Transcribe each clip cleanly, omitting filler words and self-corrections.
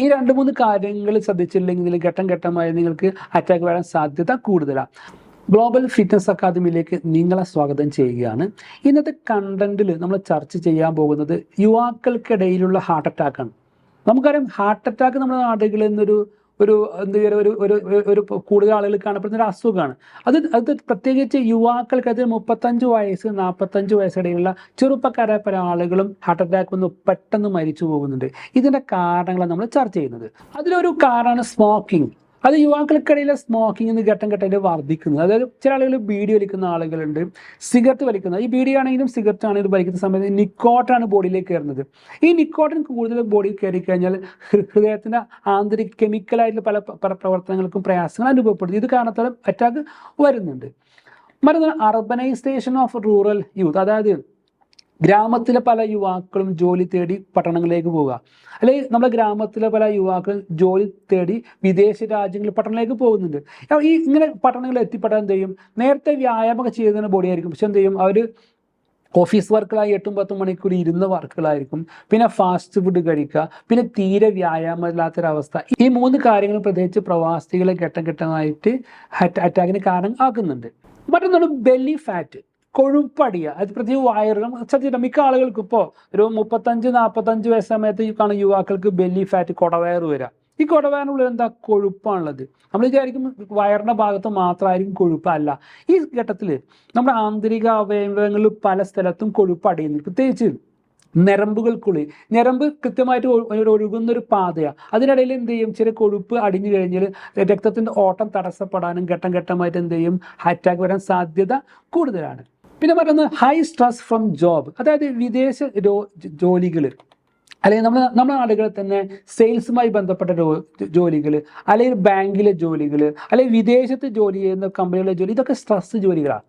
ഈ 2-3 കാര്യങ്ങൾ ശ്രദ്ധിച്ചില്ലെങ്കിൽ ഘട്ടം ഘട്ടമായി നിങ്ങൾക്ക് അറ്റാക്ക് വരാൻ സാധ്യത കൂടുതലാണ്. ഗ്ലോബൽ ഫിറ്റ്നസ് അക്കാദമിയിലേക്ക് നിങ്ങളെ സ്വാഗതം ചെയ്യുകയാണ്. ഇന്നത്തെ കണ്ടന്റിൽ നമ്മൾ ചർച്ച ചെയ്യാൻ പോകുന്നത് യുവാക്കൾക്കിടയിലുള്ള ഹാർട്ട് അറ്റാക്കാണ്. നമുക്കറിയാം, ഹാർട്ട് അറ്റാക്ക് നമ്മുടെ നാടുകളിൽ നിന്നൊരു എന്താ പറയുക ഒരു കൂടുതൽ ആളുകൾ കാണപ്പെടുന്ന ഒരു അസുഖമാണ്. അത് പ്രത്യേകിച്ച് യുവാക്കൾക്ക്, അത് 35 വയസ്സ് 45 വയസ്സിടയിലുള്ള ചെറുപ്പക്കാരായ പല ആളുകളും ഹാർട്ട് അറ്റാക്ക് വന്ന് പെട്ടെന്ന് മരിച്ചു പോകുന്നുണ്ട്. ഇതിൻ്റെ കാരണങ്ങളാണ് നമ്മൾ ചർച്ച ചെയ്യുന്നത്. അതിലൊരു കാരണമാണ് സ്മോക്കിംഗ്. അത് യുവാക്കൾക്കിടയിലെ സ്മോക്കിംഗ് എന്ന് ഘട്ടം ഘട്ടമായിട്ട് വർദ്ധിക്കുന്നത്. അതായത് ചില ആളുകൾ ബീഡി വലിക്കുന്ന ആളുകളുണ്ട്, സിഗരറ്റ് വലിക്കുന്നത്. ഈ ബീഡി ആണെങ്കിലും സിഗരറ്റ് ആണെങ്കിലും വലിക്കുന്ന സമയത്ത് നിക്കോട്ടാണ് ബോഡിയിലേക്ക് കയറുന്നത്. ഈ നിക്കോട്ടിൻ കൂടുതൽ ബോഡിയിൽ കയറി കഴിഞ്ഞാൽ ഹൃദയത്തിൻ്റെ ആന്തരിക കെമിക്കലായിട്ടുള്ള പല പ്രവർത്തനങ്ങൾക്കും പ്രയാസങ്ങൾ അനുഭവപ്പെടുന്നു. ഇത് കാരണത്താൽ അറ്റാക്ക് വരുന്നുണ്ട്. മറ്റൊന്ന് അർബനൈസേഷൻ ഓഫ് റൂറൽ യൂത്ത്. അതായത് ഗ്രാമത്തിലെ പല യുവാക്കളും ജോലി തേടി പട്ടണങ്ങളിലേക്ക് പോവുക, അല്ലെങ്കിൽ നമ്മുടെ ഗ്രാമത്തിലെ പല യുവാക്കളും ജോലി തേടി വിദേശ രാജ്യങ്ങളിൽ പട്ടണങ്ങളിലേക്ക് പോകുന്നുണ്ട്. ഈ ഇങ്ങനെ പട്ടണങ്ങളിൽ എത്തിപ്പെടാൻ എന്ത് ചെയ്യും, നേരത്തെ വ്യായാമമൊക്കെ ചെയ്യുന്ന ബോഡി ആയിരിക്കും, പക്ഷെ എന്ത് ചെയ്യും, അവർ ഓഫീസ് വർക്കുകളായി 8-10 മണിക്കൂർ ഇരുന്ന വർക്കുകളായിരിക്കും. പിന്നെ ഫാസ്റ്റ് ഫുഡ് കഴിക്കുക, പിന്നെ തീരെ വ്യായാമമില്ലാത്തൊരവസ്ഥ. ഈ 3 കാര്യങ്ങളും പ്രത്യേകിച്ച് പ്രവാസികളെ ഘട്ടം ഘട്ടമായിട്ട് അറ്റാക്കിന് കാരണം ആക്കുന്നുണ്ട്. മറ്റൊന്നാണ് ബെല്ലി ഫാറ്റ്, കൊഴുപ്പടിയ. അത് പ്രത്യേക വയറുകൾ ശ്രദ്ധിച്ചിട്ട് മിക്ക ആളുകൾക്കും ഇപ്പോൾ ഒരു 35-45 വയസ്സ് സമയത്ത് കാണുന്ന യുവാക്കൾക്ക് ബെല്ലി ഫാറ്റ്, കൊടവയർ വരിക. ഈ കൊടവയറിനുള്ളിൽ എന്താ, കൊഴുപ്പാണുള്ളത്. നമ്മൾ വിചാരിക്കും വയറിൻ്റെ ഭാഗത്ത് മാത്രമായിരിക്കും കൊഴുപ്പ്. അല്ല, ഈ ഘട്ടത്തിൽ നമ്മുടെ ആന്തരിക അവയവങ്ങളിൽ പല സ്ഥലത്തും കൊഴുപ്പ് അടിയുന്നു. പ്രത്യേകിച്ച് ഞരമ്പുകൾക്കുള്ളിൽ ഞരമ്പ് കൃത്യമായിട്ട് ഒഴുകുന്നൊരു പാതയാണ്. അതിനിടയിൽ എന്ത് ചെയ്യും, ചെറിയ കൊഴുപ്പ് അടിഞ്ഞു കഴിഞ്ഞാൽ രക്തത്തിൻ്റെ ഓട്ടം തടസ്സപ്പെടാനും ഘട്ടം ഘട്ടമായിട്ട് എന്ത് ചെയ്യും, അറ്റാക്ക് വരാൻ സാധ്യത കൂടുതലാണ്. പിന്നെ പറയുന്നത് ഹൈ സ്ട്രെസ് ഫ്രം ജോബ്. അതായത് വിദേശ ജോലികൾ, അല്ലെങ്കിൽ നമ്മുടെ നാടുകളിൽ തന്നെ സെയിൽസുമായി ബന്ധപ്പെട്ട ജോലികൾ, അല്ലെങ്കിൽ ബാങ്കിലെ ജോലികൾ, അല്ലെങ്കിൽ വിദേശത്ത് ജോലി ചെയ്യുന്ന കമ്പനികളിലെ ജോലി, ഇതൊക്കെ സ്ട്രെസ് ജോലികളാണ്.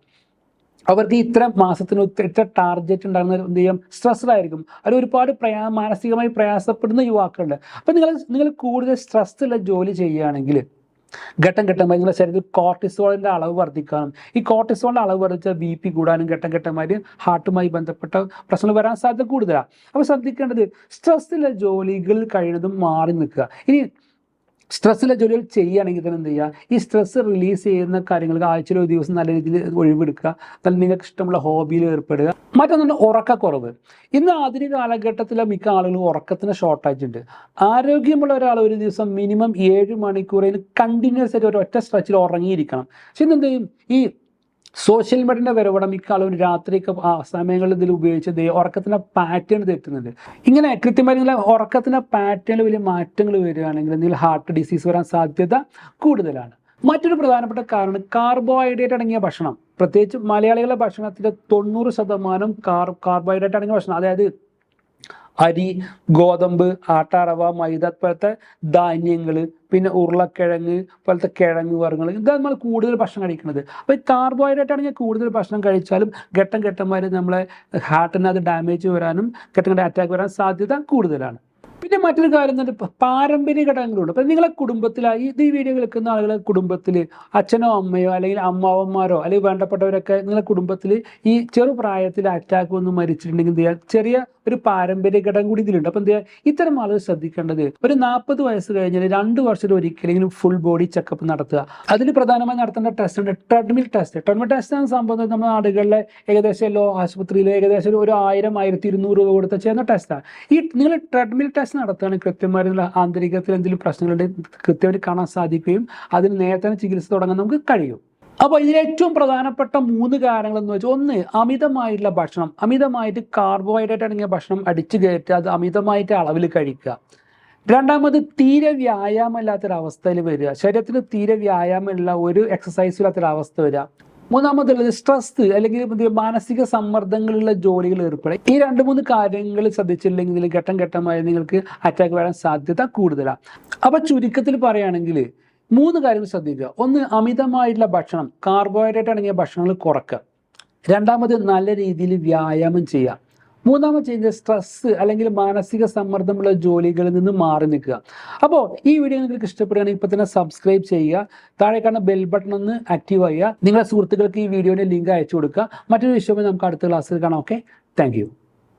അവർക്ക് ഇത്ര മാസത്തിന് ഇത്ര ടാർഗറ്റ് ഉണ്ടാകുന്ന എന്ത് ചെയ്യും, സ്ട്രെസ്ഡായിരിക്കും. അവർ ഒരുപാട് മാനസികമായി പ്രയാസപ്പെടുന്ന യുവാക്കളുണ്ട്. അപ്പം നിങ്ങൾ കൂടുതൽ സ്ട്രെസ്സുള്ള ജോലി ചെയ്യുകയാണെങ്കിൽ ഘട്ടം ഘട്ടമായി നിങ്ങളുടെ ശരീരത്തിൽ കോർട്ടിസോളിൻ്റെ അളവ് വർദ്ധിക്കാനും, ഈ കോർട്ടിസോളിൻ്റെ അളവ് വർദ്ധിച്ചാൽ BP കൂടാനും ഘട്ടം ഘട്ടമായിട്ട് ഹാർട്ടുമായി ബന്ധപ്പെട്ട പ്രശ്നങ്ങൾ വരാൻ സാധ്യത കൂടുതലാണ്. അപ്പോൾ ശ്രദ്ധിക്കേണ്ടത്, സ്ട്രെസ്സിലെ ജോലികളിൽ കഴിയുന്നതും മാറി നിൽക്കുക. ഇനി സ്ട്രെസ്സിലെ ജോലികൾ ചെയ്യുകയാണെങ്കിൽ തന്നെ എന്ത് ചെയ്യുക, ഈ സ്ട്രെസ്സ് റിലീസ് ചെയ്യുന്ന കാര്യങ്ങൾക്ക് ആഴ്ചയിൽ ഒരു ദിവസം നല്ല രീതിയിൽ ഒഴിവെടുക്കുക, നല്ല നിങ്ങൾക്ക് ഇഷ്ടമുള്ള ഹോബിയിൽ ഏർപ്പെടുക. മറ്റൊന്നുണ്ട് ഉറക്കക്കുറവ്. ഇന്ന് ആധുനിക കാലഘട്ടത്തിലെ മിക്ക ആളുകളും ഉറക്കത്തിന് ഷോർട്ടേജ് ഉണ്ട്. ആരോഗ്യമുള്ള ഒരാൾ ഒരു ദിവസം മിനിമം 7 മണിക്കൂറിന് കണ്ടിന്യൂസ് ആയിട്ട് ഒരൊറ്റ സ്ട്രെച്ചിൽ ഉറങ്ങിയിരിക്കണം. പക്ഷെ ഇന്ന് എന്ത് ചെയ്യും, ഈ സോഷ്യൽ മീഡിയയുടെ വരവോടെ മിക്ക ആളും രാത്രിയൊക്കെ സമയങ്ങളിൽ ഇതിൽ ഉപയോഗിച്ച് ഉറക്കത്തിൻ്റെ പാറ്റേൺ തെറ്റുന്നുണ്ട്. ഇങ്ങനെ കൃത്യമായി നിങ്ങൾ ഉറക്കത്തിൻ്റെ പാറ്റേണിൽ വലിയ മാറ്റങ്ങൾ വരികയാണെങ്കിൽ എന്തെങ്കിലും ഹാർട്ട് ഡിസീസ് വരാൻ സാധ്യത കൂടുതലാണ്. മറ്റൊരു പ്രധാനപ്പെട്ട കാരണം കാർബോഹൈഡ്രേറ്റ് അടങ്ങിയ ഭക്ഷണം. പ്രത്യേകിച്ച് മലയാളികളുടെ ഭക്ഷണത്തിൻ്റെ 90% കാർബോഹൈഡ്രേറ്റ് അടങ്ങിയ ഭക്ഷണം. അതായത് അരി, ഗോതമ്പ്, ആട്ടാറവ, മൈദ പോലത്തെ ധാന്യങ്ങൾ, പിന്നെ ഉരുളക്കിഴങ്ങ് പോലത്തെ കിഴങ്ങ് വർഗ്ഗങ്ങൾ, ഇതാണ് നമ്മൾ കൂടുതൽ ഭക്ഷണം കഴിക്കുന്നത്. അപ്പോൾ ഈ കാർബോഹൈഡ്രേറ്റ് ആണെങ്കിൽ കൂടുതൽ ഭക്ഷണം കഴിച്ചാലും ഘട്ടം ഘട്ടമായി നമ്മളെ ഹാർട്ടിന് അത് ഡാമേജ് വരാനും ഘട്ടം ഘട്ടം അറ്റാക്ക് വരാൻ സാധ്യത കൂടുതലാണ്. പിന്നെ മറ്റൊരു കാര്യം എന്ന് പറഞ്ഞാൽ പാരമ്പര്യ ഘടകങ്ങളുണ്ട്. അപ്പം നിങ്ങളെ കുടുംബത്തിലായി ഈ വീഡിയോ കേൾക്കുന്ന ആളുകളെ കുടുംബത്തിൽ അച്ഛനോ അമ്മയോ അല്ലെങ്കിൽ അമ്മാവന്മാരോ അല്ലെങ്കിൽ വേണ്ടപ്പെട്ടവരൊക്കെ നിങ്ങളെ കുടുംബത്തിൽ ഈ ചെറുപ്രായത്തിൽ അറ്റാക്ക് വന്ന് മരിച്ചിട്ടുണ്ടെങ്കിൽ എന്ത് ചെയ്യുക, ചെറിയ ഒരു പാരമ്പര്യ ഘടകം കൂടി ഇതിലുണ്ട്. അപ്പം എന്ത് ചെയ്യുക, ഇത്തരം ആളുകൾ ശ്രദ്ധിക്കേണ്ടത് ഒരു 40 വയസ്സ് കഴിഞ്ഞാൽ 2 വർഷത്തിൽ ഒരിക്കലെങ്കിലും ഫുൾ ബോഡി ചെക്കപ്പ് നടത്തുക. അതിൽ പ്രധാനമായി നടത്തേണ്ട ടെസ്റ്റ് ഉണ്ട് ട്രെഡ്മിൽ ടെസ്റ്റ്. ട്രെഡ്മിൽ ടെസ്റ്റ് എന്ന സംഭവം നമ്മുടെ നാടുകളിലെ ഏകദേശം എല്ലാ ആശുപത്രിയിലും ഏകദേശം ഒരു 1000-1200 രൂപ കൊടുത്ത് ചെയ്യുന്ന ടെസ്റ്റാണ്. ഈ നിങ്ങൾ ട്രെഡ്മിൽ ടെസ്റ്റ് നടത്തുകയാണെങ്കിൽ കൃത്യമായിട്ടുള്ള ആന്തരികത്തിൽ എന്തെങ്കിലും പ്രശ്നങ്ങളുണ്ടെങ്കിൽ കൃത്യമായിട്ട് കാണാൻ സാധിക്കുകയും അതിന് നേരത്തെ ചികിത്സ തുടങ്ങാൻ നമുക്ക് കഴിയും. അപ്പോൾ ഇതിൽ ഏറ്റവും പ്രധാനപ്പെട്ട 3 കാര്യങ്ങളെന്ന് വെച്ചാൽ, ഒന്ന് അമിതമായിട്ടുള്ള ഭക്ഷണം, അമിതമായിട്ട് കാർബോഹൈഡ്രേറ്റ് അടങ്ങിയ ഭക്ഷണം അടിച്ചു കയറ്റുക, അത് അമിതമായിട്ട് അളവിൽ കഴിക്കുക. രണ്ടാമത് തീരെ വ്യായാമമില്ലാത്തൊരവസ്ഥയിൽ വരിക, ശരീരത്തിന് തീരെ വ്യായാമമുള്ള ഒരു എക്സസൈസ് ഇല്ലാത്തൊരവസ്ഥ വരിക. മൂന്നാമതുള്ളത് സ്ട്രെസ് അല്ലെങ്കിൽ മാനസിക സമ്മർദ്ദങ്ങളുള്ള ജോലികൾ ഏർപ്പെടുക. ഈ 2-3 കാര്യങ്ങൾ ശ്രദ്ധിച്ചില്ലെങ്കിൽ ഘട്ടം ഘട്ടമായി നിങ്ങൾക്ക് അറ്റാക്ക് വരാൻ സാധ്യത കൂടുതലാണ്. അപ്പോൾ ചുരുക്കത്തിൽ പറയുകയാണെങ്കിൽ 3 കാര്യങ്ങൾ ശ്രദ്ധിക്കുക. ഒന്ന്, അമിതമായിട്ടുള്ള ഭക്ഷണം, കാർബോഹൈഡ്രേറ്റ് അടങ്ങിയ ഭക്ഷണങ്ങൾ കുറയ്ക്കുക. രണ്ടാമത്, നല്ല രീതിയിൽ വ്യായാമം ചെയ്യുക. മൂന്നാമത് ചെയ്യുന്നത് സ്ട്രെസ് അല്ലെങ്കിൽ മാനസിക സമ്മർദ്ദമുള്ള ജോലികളിൽ നിന്ന് മാറി നിൽക്കുക. അപ്പോൾ ഈ വീഡിയോ നിങ്ങൾക്ക് ഇഷ്ടപ്പെടുകയാണെങ്കിൽ ഇപ്പോൾ തന്നെ സബ്സ്ക്രൈബ് ചെയ്യുക, താഴെ കാണുന്ന ബെൽ ബട്ടൺ ഒന്ന് ആക്റ്റീവ് ചെയ്യുക, നിങ്ങളുടെ സുഹൃത്തുക്കൾക്ക് ഈ വീഡിയോയുടെ ലിങ്ക് അയച്ചു കൊടുക്കുക. മറ്റൊരു വിഷയമായി നമുക്ക് അടുത്ത ക്ലാസ്സിൽ കാണാം. Okay, thank you.